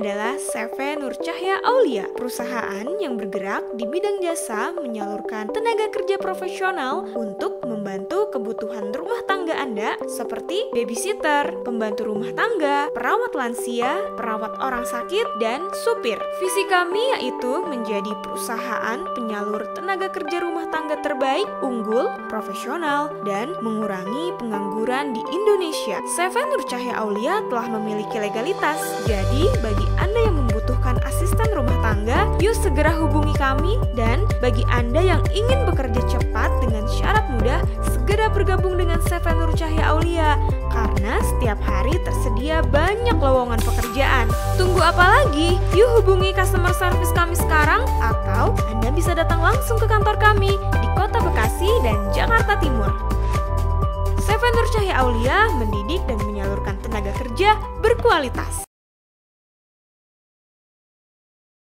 adalah CV Nur Cahya Aulia, perusahaan yang bergerak di bidang jasa menyalurkan tenaga kerja profesional untuk membantu kebutuhan rumah tangga Anda seperti babysitter, pembantu rumah tangga, perawat lansia, perawat orang sakit, dan supir. Visi kami yaitu menjadi perusahaan penyalur tenaga kerja rumah tangga terbaik, unggul, profesional, dan mengurangi pengangguran di Indonesia. CV Nur Cahya Aulia telah memiliki legalitas. Jadi, bagi Anda yang membutuhkan asisten rumah tangga, yuk segera hubungi kami. Dan bagi Anda yang ingin bekerja cepat dengan syarat mudah, segera bergabung dengan CV Nur Cahya Aulia. Karena setiap hari tersedia banyak lowongan pekerjaan. Tunggu apa lagi? Yuk hubungi customer service kami sekarang, atau Anda bisa datang langsung ke kantor kami di Kota Bekasi dan Jakarta Timur. CV Nur Cahya Aulia mendidik dan menyalurkan tenaga kerja berkualitas.